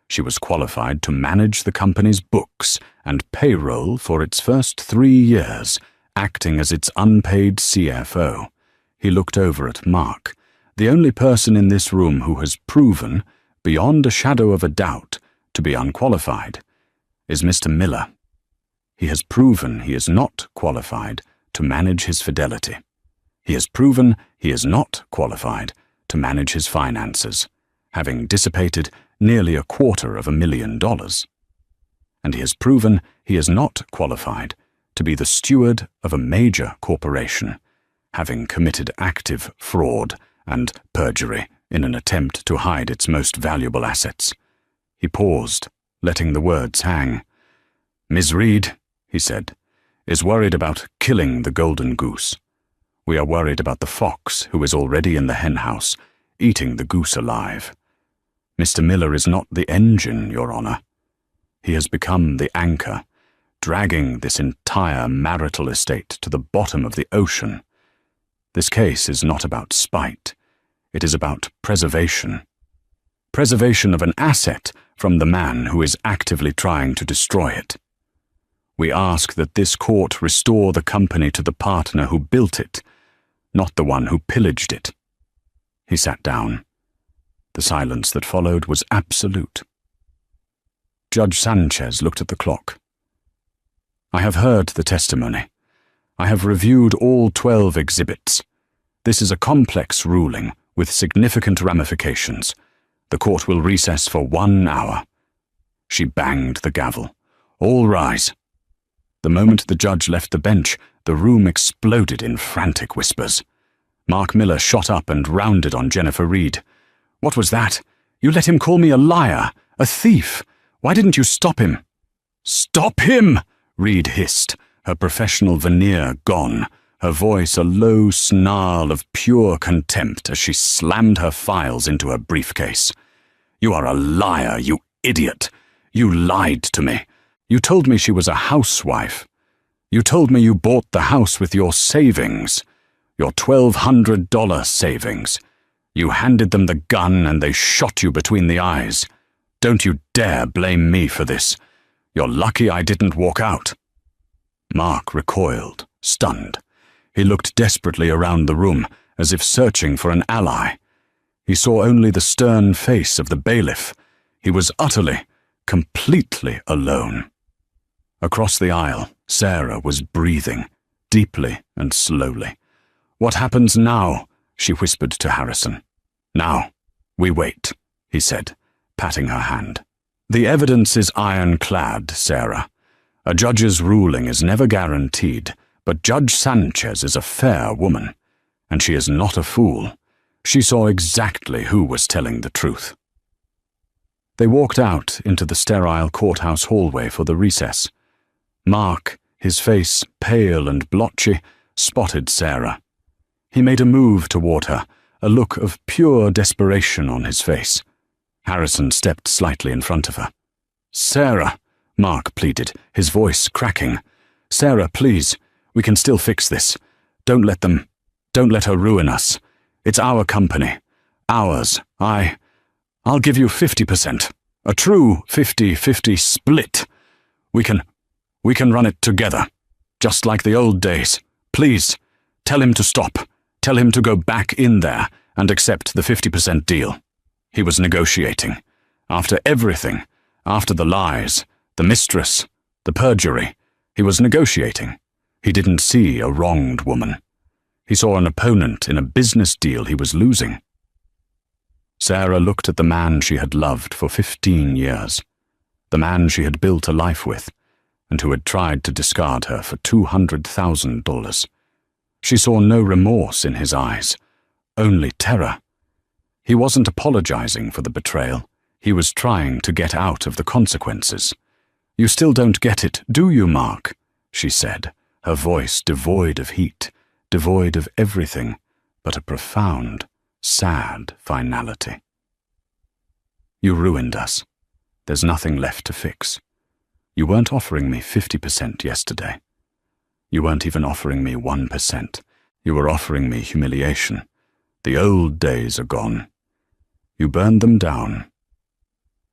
Speaker 1: She was qualified to manage the company's books and payroll for its first 3 years, acting as its unpaid CFO. He looked over at Mark. The only person in this room who has proven, beyond a shadow of a doubt, to be unqualified is Mr. Miller. He has proven he is not qualified to manage his fidelity. He has proven he is not qualified to manage his finances, having dissipated nearly $250,000. And he has proven he is not qualified to be the steward of a major corporation, having committed active fraud and perjury in an attempt to hide its most valuable assets. He paused, letting the words hang. "Ms. Reed," he said, "is worried about killing the golden goose. We are worried about the fox who is already in the henhouse, eating the goose alive. Mr. Miller is not the engine, Your Honor. He has become the anchor, dragging this entire marital estate to the bottom of the ocean. This case is not about spite. It is about preservation. Preservation of an asset from the man who is actively trying to destroy it. We ask that this court restore the company to the partner who built it, not the one who pillaged it." He sat down. The silence that followed was absolute. Judge Sanchez looked at the clock. "I have heard the testimony. I have reviewed all 12 exhibits. This is a complex ruling with significant ramifications. The court will recess for 1 hour." She banged the gavel. "All rise." The moment the judge left the bench, the room exploded in frantic whispers. Mark Miller shot up and rounded on Jennifer Reed. "What was that? You let him call me a liar, a thief. Why didn't you stop him?" "Stop him!" Reed hissed, her professional veneer gone, her voice a low snarl of pure contempt as she slammed her files into her briefcase. "You are a liar, you idiot. You lied to me. You told me she was a housewife. You told me you bought the house with your savings, your $1,200 savings. You handed them the gun and they shot you between the eyes. Don't you dare blame me for this. You're lucky I didn't walk out." Mark recoiled, stunned. He looked desperately around the room, as if searching for an ally. He saw only the stern face of the bailiff. He was utterly, completely alone. Across the aisle, Sarah was breathing, deeply and slowly. "What happens now?" she whispered to Harrison. "Now, we wait," he said, patting her hand. "The evidence is ironclad, Sarah. A judge's ruling is never guaranteed, but Judge Sanchez is a fair woman, and she is not a fool. She saw exactly who was telling the truth." They walked out into the sterile courthouse hallway for the recess. Mark, his face pale and blotchy, spotted Sarah. He made a move toward her, a look of pure desperation on his face. Harrison stepped slightly in front of her. "Sarah," Mark pleaded, his voice cracking. "Sarah, please, we can still fix this. Don't let her ruin us. It's our company. Ours. I'll give you 50%. A true 50-50 split. We can run it together, just like the old days. Please, tell him to stop. Tell him to go back in there and accept the 50% deal. He was negotiating. After everything, after the lies, the mistress, the perjury, he was negotiating. He didn't see a wronged woman. He saw an opponent in a business deal he was losing." Sarah looked at the man she had loved for 15 years. the man she had built a life with, and who had tried to discard her for $200,000. She saw no remorse in his eyes, only terror. He wasn't apologizing for the betrayal. He was trying to get out of the consequences. "You still don't get it, do you, Mark?" she said, her voice devoid of heat, devoid of everything but a profound, sad finality. "You ruined us. There's nothing left to fix. You weren't offering me 50% yesterday. You weren't even offering me 1%. You were offering me humiliation. The old days are gone. You burned them down."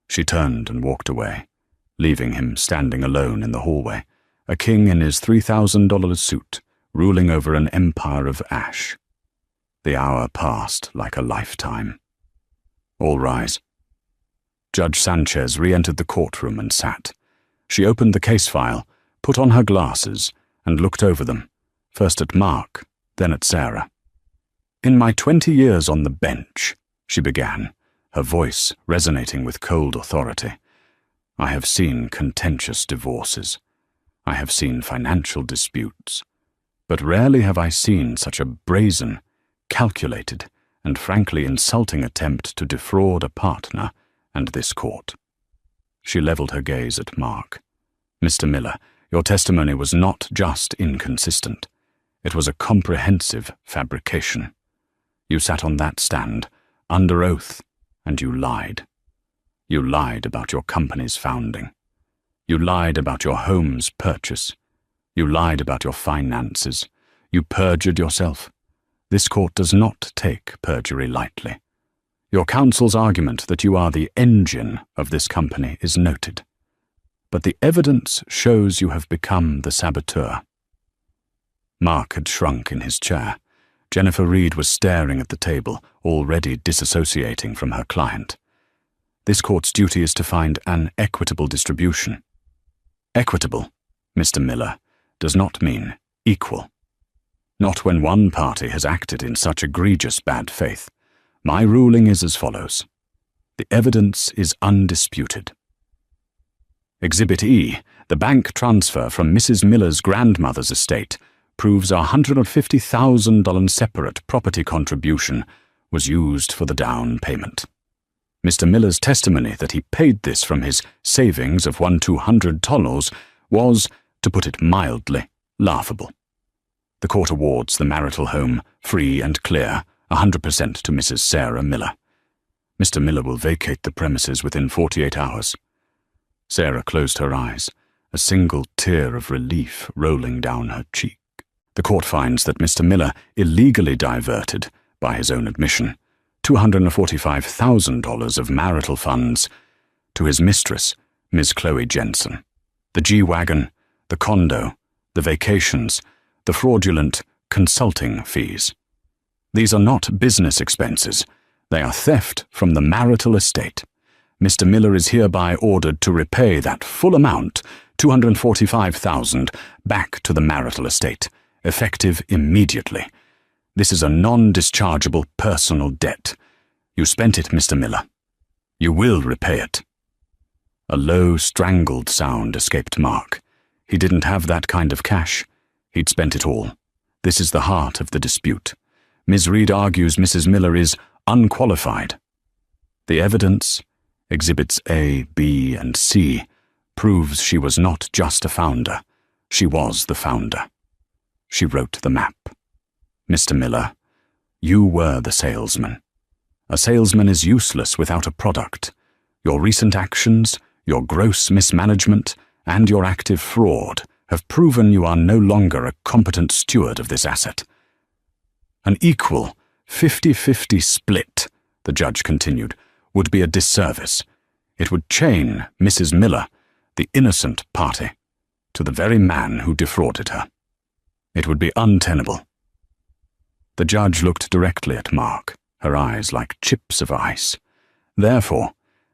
Speaker 1: She turned and walked away, leaving him standing alone in the hallway, a king in his $3,000 suit, ruling over an empire of ash. The hour passed like a lifetime. "All rise." Judge Sanchez re-entered the courtroom and sat. She opened the case file, put on her glasses, and looked over them, first at Mark, then at Sarah. "In my 20 years on the bench," she began, her voice resonating with cold authority, "I have seen contentious divorces. I have seen financial disputes. But rarely have I seen such a brazen, calculated, and frankly insulting attempt to defraud a partner and this court." She leveled her gaze at Mark. "Mr. Miller, your testimony was not just inconsistent. It was a comprehensive fabrication. You sat on that stand, under oath, and you lied. You lied about your company's founding. You lied about your home's purchase. You lied about your finances. You perjured yourself. This court does not take perjury lightly. Your counsel's argument that you are the engine of this company is noted. But the evidence shows you have become the saboteur." Mark had shrunk in his chair. Jennifer Reed was staring at the table, already disassociating from her client. "This court's duty is to find an equitable distribution." Equitable, Mr. Miller, does not mean equal. Not when one party has acted in such egregious bad faith. My ruling is as follows. The evidence is undisputed. Exhibit E, the bank transfer from Mrs. Miller's grandmother's estate, proves a $150,000 separate property contribution was used for the down payment. Mr. Miller's testimony that he paid this from his savings of $1,200 was, to put it mildly, laughable. The court awards the marital home, free and clear, 100% to Mrs. Sarah Miller. Mr. Miller will vacate the premises within 48 hours. Sarah closed her eyes, a single tear of relief rolling down her cheek. The court finds that Mr. Miller illegally diverted, by his own admission, $245,000 of marital funds to his mistress, Ms. Chloe Jensen. The G-Wagon, the condo, the vacations, the fraudulent consulting fees. These are not business expenses. They are theft from the marital estate. Mr. Miller is hereby ordered to repay that full amount, $245,000, back to the marital estate, effective immediately. This is a non-dischargeable personal debt. You spent it, Mr. Miller. You will repay it. A low, strangled sound escaped Mark. He didn't have that kind of cash. He'd spent it all. This is the heart of the dispute. Ms. Reed argues Mrs. Miller is unqualified. The evidence, Exhibits A, B, and C, proves she was not just a founder. She was the founder. She wrote the map. Mr. Miller, you were the salesman. A salesman is useless without a product. Your recent actions, your gross mismanagement, and your active fraud have proven you are no longer a competent steward of this asset. An equal 50-50 split, the judge continued, would be a disservice. It would chain Mrs. Miller, the innocent party, to the very man who defrauded her. It would be untenable. The judge looked directly at Mark, her eyes like chips of ice. Therefore,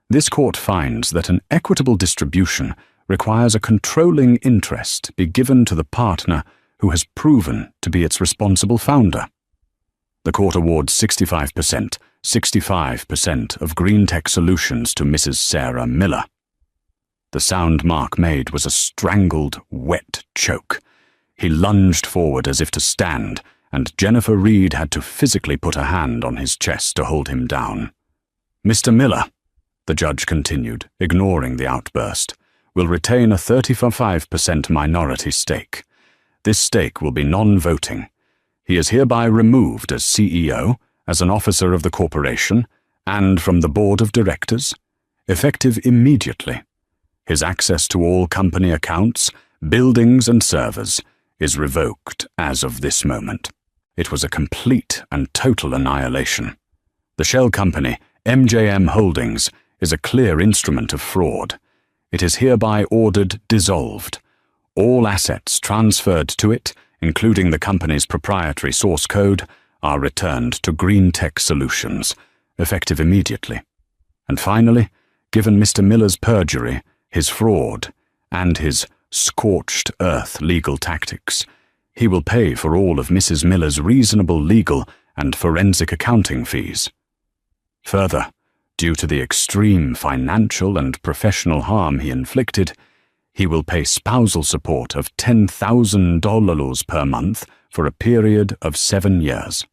Speaker 1: this court finds that an equitable distribution requires a controlling interest be given to the partner who has proven to be its responsible founder. The court awards 65% of Green Tech Solutions to Mrs. Sarah Miller. The sound Mark made was a strangled, wet choke. He lunged forward as if to stand, and Jennifer Reed had to physically put a hand on his chest to hold him down. "Mr. Miller," the judge continued, ignoring the outburst, "will retain a 35% minority stake. This stake will be non-voting. He is hereby removed as CEO, as an officer of the corporation, and from the board of directors, effective immediately. His access to all company accounts, buildings and servers is revoked as of this moment." It was a complete and total annihilation. The shell company, MJM Holdings, is a clear instrument of fraud. It is hereby ordered dissolved. All assets transferred to it, including the company's proprietary source code, are returned to Green Tech Solutions, effective immediately. And finally, given Mr. Miller's perjury, his fraud, and his scorched earth legal tactics, he will pay for all of Mrs. Miller's reasonable legal and forensic accounting fees. Further, due to the extreme financial and professional harm he inflicted, he will pay spousal support of $10,000 per month for a period of 7 years.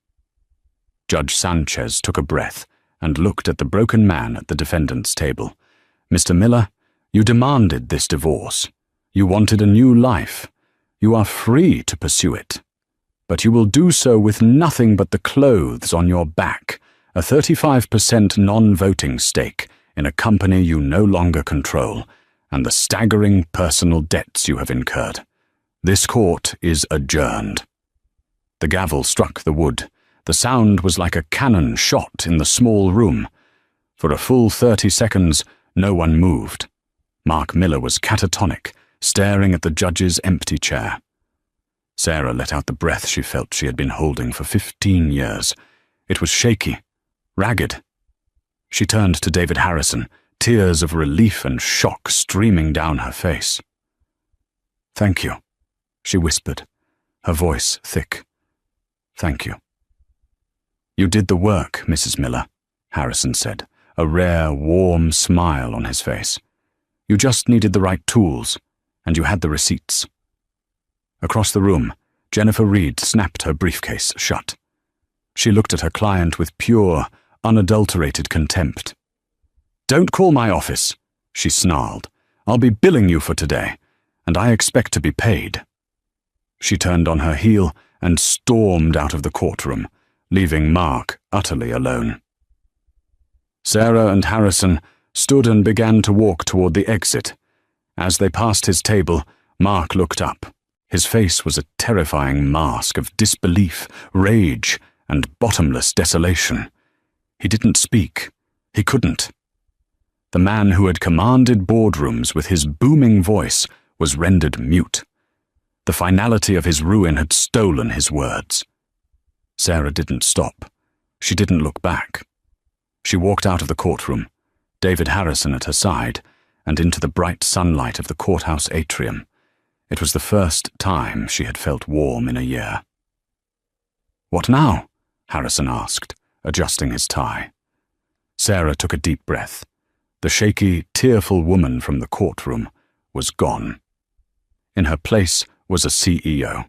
Speaker 1: Judge Sanchez took a breath and looked at the broken man at the defendant's table. "Mr. Miller, you demanded this divorce. You wanted a new life. You are free to pursue it. But you will do so with nothing but the clothes on your back, a 35% non-voting stake in a company you no longer control, and the staggering personal debts you have incurred. This court is adjourned." The gavel struck the wood. The sound was like a cannon shot in the small room. For a full 30 seconds, no one moved. Mark Miller was catatonic, staring at the judge's empty chair. Sarah let out the breath she felt she had been holding for 15 years. It was shaky, ragged. She turned to David Harrison, tears of relief and shock streaming down her face. "Thank you," she whispered, her voice thick. "Thank you." "You did the work, Mrs. Miller," Harrison said, a rare, warm smile on his face. "You just needed the right tools, and you had the receipts." Across the room, Jennifer Reed snapped her briefcase shut. She looked at her client with pure, unadulterated contempt. "Don't call my office," she snarled. "I'll be billing you for today, and I expect to be paid." She turned on her heel and stormed out of the courtroom, leaving Mark utterly alone. Sarah and Harrison stood and began to walk toward the exit. As they passed his table, Mark looked up. His face was a terrifying mask of disbelief, rage, and bottomless desolation. He didn't speak. He couldn't. The man who had commanded boardrooms with his booming voice was rendered mute. The finality of his ruin had stolen his words. Sarah didn't stop. She didn't look back. She walked out of the courtroom, David Harrison at her side, and into the bright sunlight of the courthouse atrium. It was the first time she had felt warm in a year. "What now?" Harrison asked, adjusting his tie. Sarah took a deep breath. The shaky, tearful woman from the courtroom was gone. In her place was a CEO.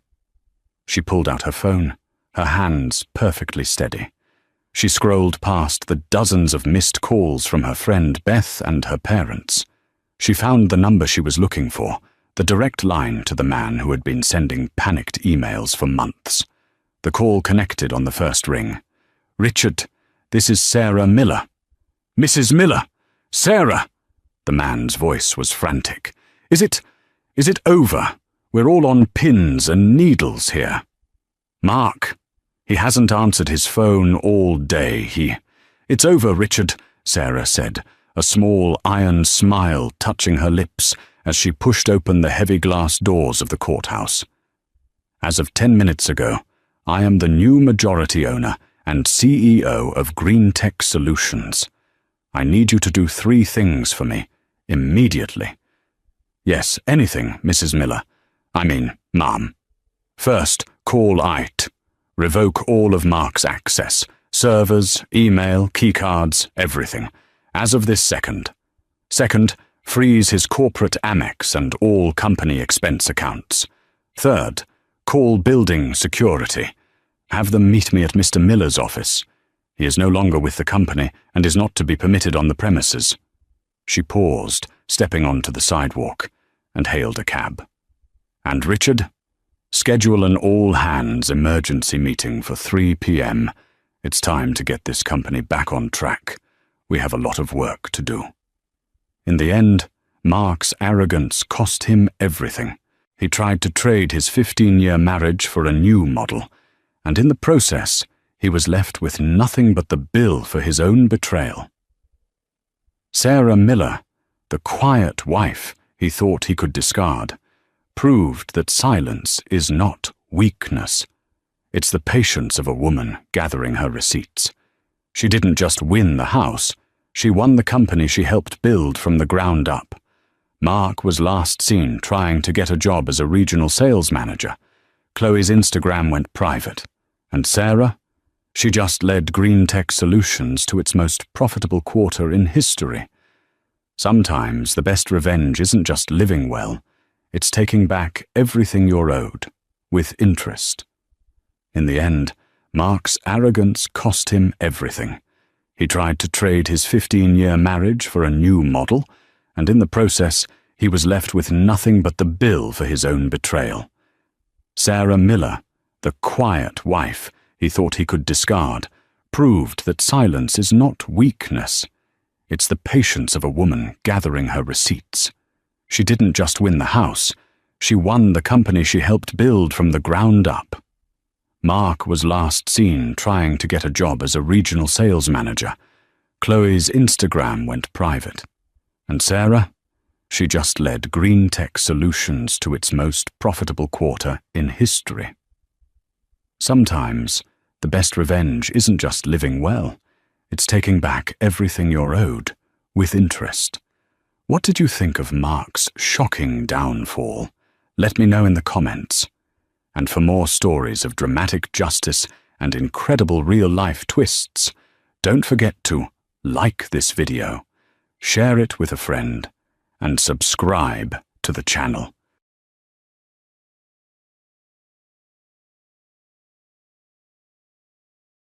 Speaker 1: She pulled out her phone, her hands perfectly steady. She scrolled past the dozens of missed calls from her friend Beth and her parents. She found the number she was looking for, the direct line to the man who had been sending panicked emails for months. The call connected on the first ring. "Richard, this is Sarah Miller." "Mrs. Miller! Sarah!" The man's voice was frantic. Is it over? We're all on pins and needles here." "Mark. He hasn't answered his phone all day. It's over, Richard," Sarah said, a small iron smile touching her lips as she pushed open the heavy glass doors of the courthouse. "As of 10 minutes ago, I am the new majority owner and CEO of Green Tech Solutions. I need you to do 3 things for me, immediately." "Yes, anything, Mrs. Miller. Ma'am. First, call IT. Revoke all of Mark's access. Servers, email, keycards, everything. As of this second. Second, freeze his corporate Amex and all company expense accounts. Third, call building security. Have them meet me at Mr. Miller's office. He is no longer with the company and is not to be permitted on the premises. She paused, stepping onto the sidewalk, and hailed a cab. And Richard? Schedule an all-hands emergency meeting for 3 p.m. It's time to get this company back on track. We have a lot of work to do. In the end, Mark's arrogance cost him everything. He tried to trade his 15-year marriage for a new model, and in the process, he was left with nothing but the bill for his own betrayal. Sarah Miller, the quiet wife he thought he could discard, proved that silence is not weakness. It's the patience of a woman gathering her receipts. She didn't just win the house, she won the company she helped build from the ground up. Mark was last seen trying to get a job as a regional sales manager. Chloe's Instagram went private. And Sarah? She just led Green Tech Solutions to its most profitable quarter in history. Sometimes the best revenge isn't just living well, it's taking back everything you're owed, with interest. In the end, Mark's arrogance cost him everything. He tried to trade his 15-year marriage for a new model, and in the process, he was left with nothing but the bill for his own betrayal. Sarah Miller, the quiet wife he thought he could discard, proved that silence is not weakness. It's the patience of a woman gathering her receipts. She didn't just win the house, she won the company she helped build from the ground up. Mark was last seen trying to get a job as a regional sales manager. Chloe's Instagram went private. And Sarah? She just led Green Tech Solutions to its most profitable quarter in history. Sometimes, the best revenge isn't just living well, it's taking back everything you're owed, with interest. What did you think of Mark's shocking downfall? Let me know in the comments. And for more stories of dramatic justice and incredible real-life twists, don't forget to like this video, share it with a friend, and subscribe to the channel.